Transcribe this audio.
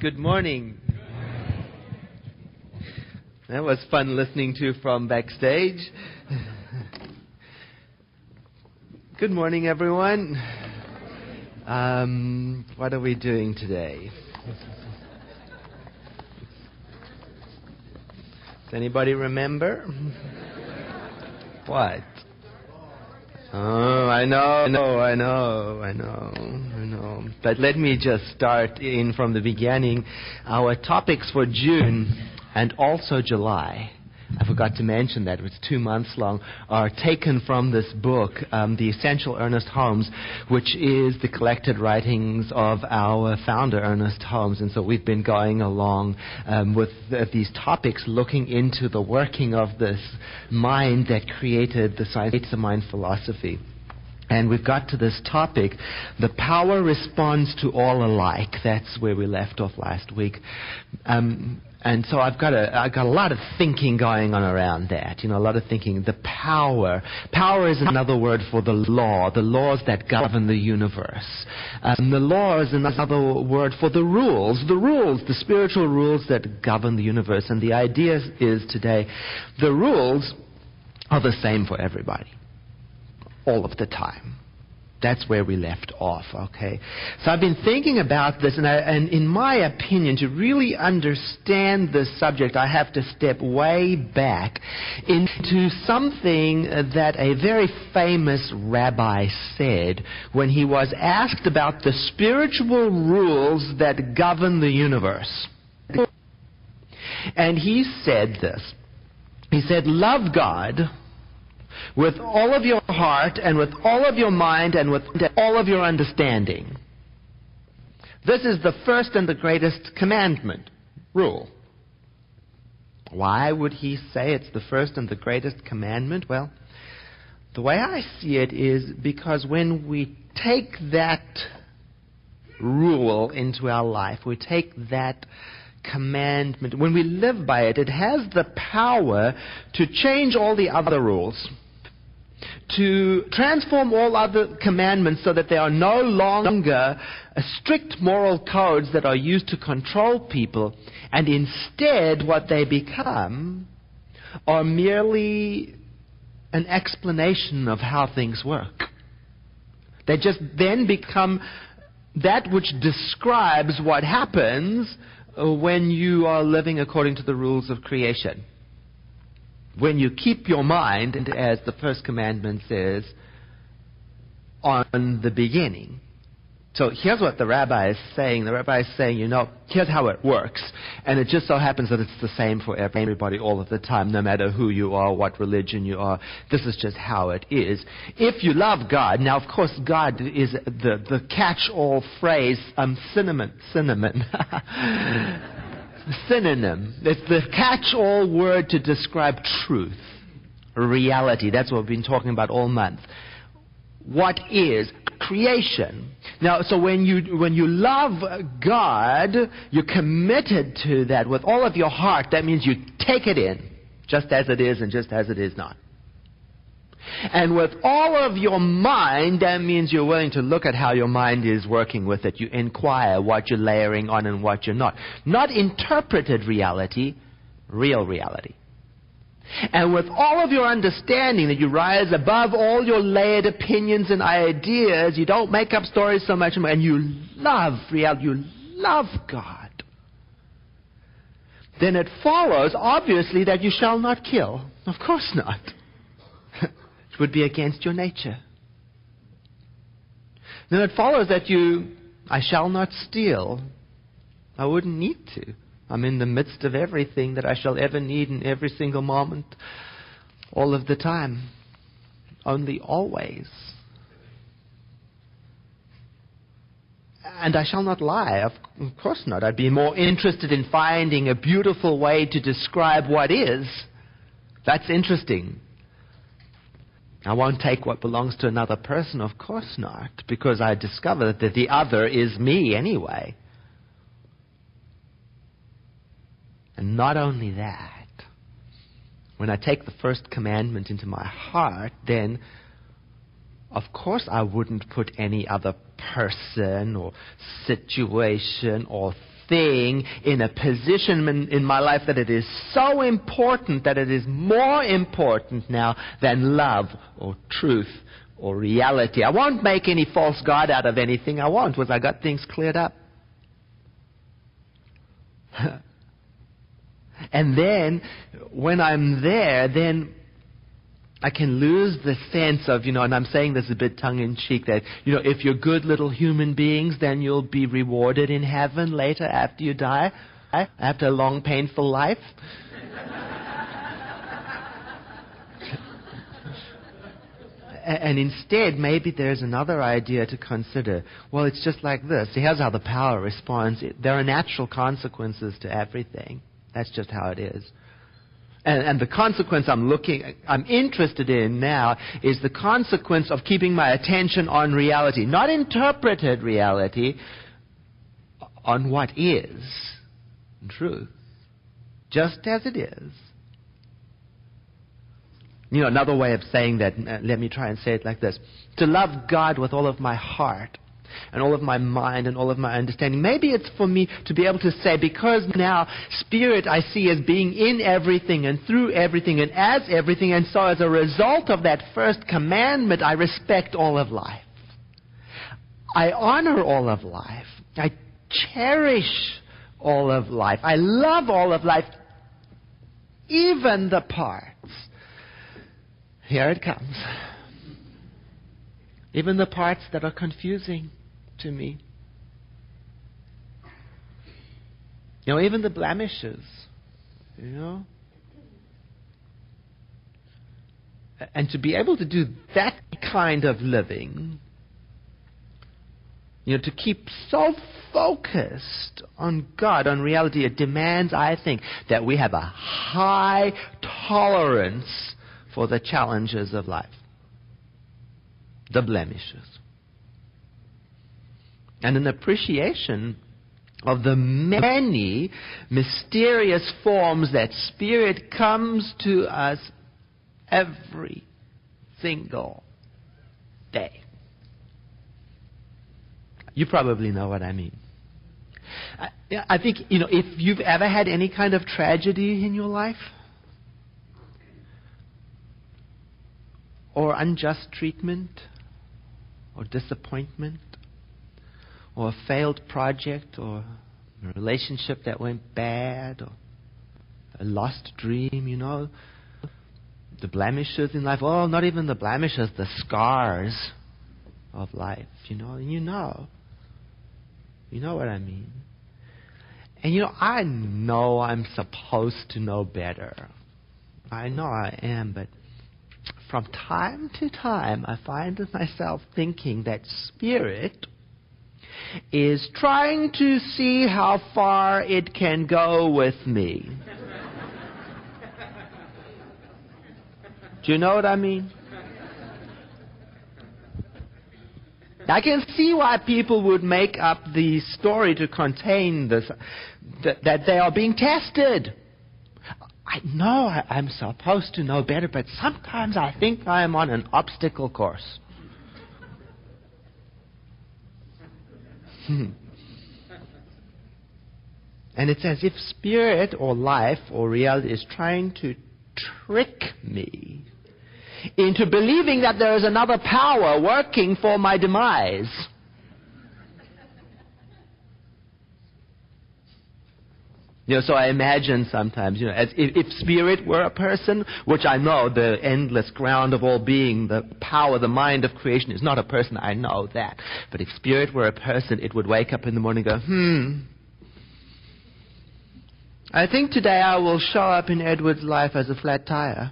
Good morning. That was fun listening to from backstage. Good morning, everyone. What are we doing today? Does anybody remember? What? Oh, I know. But let me just start in from the beginning. Our topics for June and also July, I forgot to mention that, it was 2 months long, are taken from this book, The Essential Ernest Holmes, which is the collected writings of our founder, Ernest Holmes. And so we've been going along with these topics, looking into the working of this mind that created the science of mind philosophy. And we've got to this topic, the power responds to all alike. That's where we left off last week. And so I've got a lot of thinking going on around that. A lot of thinking. The power. Power is another word for the laws that govern the universe. The law is another word for the rules, the spiritual rules that govern the universe. And the idea is today, the rules are the same for everybody, all of the time. That's where we left off, okay? So I've been thinking about this, and in my opinion, to really understand this subject, I have to step way back into something that a very famous rabbi said when he was asked about the spiritual rules that govern the universe. And he said this. He said, love God with all of your heart and with all of your mind and with all of your understanding. This is the first and the greatest commandment, rule. Why would he say it's the first and the greatest commandment? Well, the way I see it is because when we take that rule into our life, we take that commandment, when we live by it, it has the power to change all the other rules, to transform all other commandments so that they are no longer strict moral codes that are used to control people, and instead what they become are merely an explanation of how things work. They just then become that which describes what happens when you are living according to the rules of creation. When you keep your mind, as the first commandment says, on the beginning. So here's what the rabbi is saying. The rabbi is saying, here's how it works. And it just so happens that it's the same for everybody all of the time, no matter who you are, what religion you are. This is just how it is. If you love God, now of course God is the catch-all phrase, synonym. It's the catch-all word to describe truth, reality. That's what we've been talking about all month. What is creation? Now, so when you love God, you're committed to that with all of your heart. That means you take it in, just as it is and just as it is not. And with all of your mind, that means you're willing to look at how your mind is working with it. You inquire what you're layering on and what you're not. Not interpreted reality, real reality. And with all of your understanding, that you rise above all your layered opinions and ideas, you don't make up stories so much, and you love reality, you love God. Then it follows, obviously, that you shall not kill. Of course not. It would be against your nature. Then it follows that I shall not steal. I wouldn't need to. I'm in the midst of everything that I shall ever need in every single moment, all of the time. Only always. And I shall not lie. Of course not. I'd be more interested in finding a beautiful way to describe what is. That's interesting. I won't take what belongs to another person, of course not, because I discovered that the other is me anyway. And not only that, when I take the first commandment into my heart, then of course I wouldn't put any other person or situation or thing in a position in my life that it is so important that it is more important now than love or truth or reality. I won't make any false god out of anything. I won't, because I got things cleared up. And then, when I'm there, then I can lose the sense of, and I'm saying this a bit tongue-in-cheek, that, if you're good little human beings, then you'll be rewarded in heaven later after you die, after a long, painful life. And instead, maybe there's another idea to consider. Well, it's just like this. Here's how the power responds. There are natural consequences to everything. That's just how it is. And the consequence I'm interested in now is the consequence of keeping my attention on reality. Not interpreted reality, on what is truth. Just as it is. Another way of saying that, let me try and say it like this. To love God with all of my heart and all of my mind and all of my understanding. Maybe it's for me to be able to say, because now Spirit I see as being in everything and through everything and as everything, and so as a result of that first commandment, I respect all of life. I honor all of life. I cherish all of life. I love all of life, even the parts. Here it comes. Even the parts that are confusing to me. Even the blemishes. And to be able to do that kind of living, to keep so focused on God, on reality, it demands, I think, that we have a high tolerance for the challenges of life, the blemishes, and an appreciation of the many mysterious forms that Spirit comes to us every single day. You probably know what I mean. I think, if you've ever had any kind of tragedy in your life, or unjust treatment, or disappointment, or a failed project, or a relationship that went bad, or a lost dream, the blemishes in life. Oh, not even the blemishes, the scars of life, You know what I mean. And I know I'm supposed to know better. I know I am, but from time to time, I find myself thinking that Spirit is trying to see how far it can go with me. Do you know what I mean? I can see why people would make up the story to contain this, that they are being tested. I know I'm supposed to know better, but sometimes I think I am on an obstacle course. And it's as if Spirit or life or reality is trying to trick me into believing that there is another power working for my demise. So I imagine sometimes, as if Spirit were a person, which I know the endless ground of all being, the power, the mind of creation is not a person, I know that. But if Spirit were a person, it would wake up in the morning and go, I think today I will show up in Edward's life as a flat tire.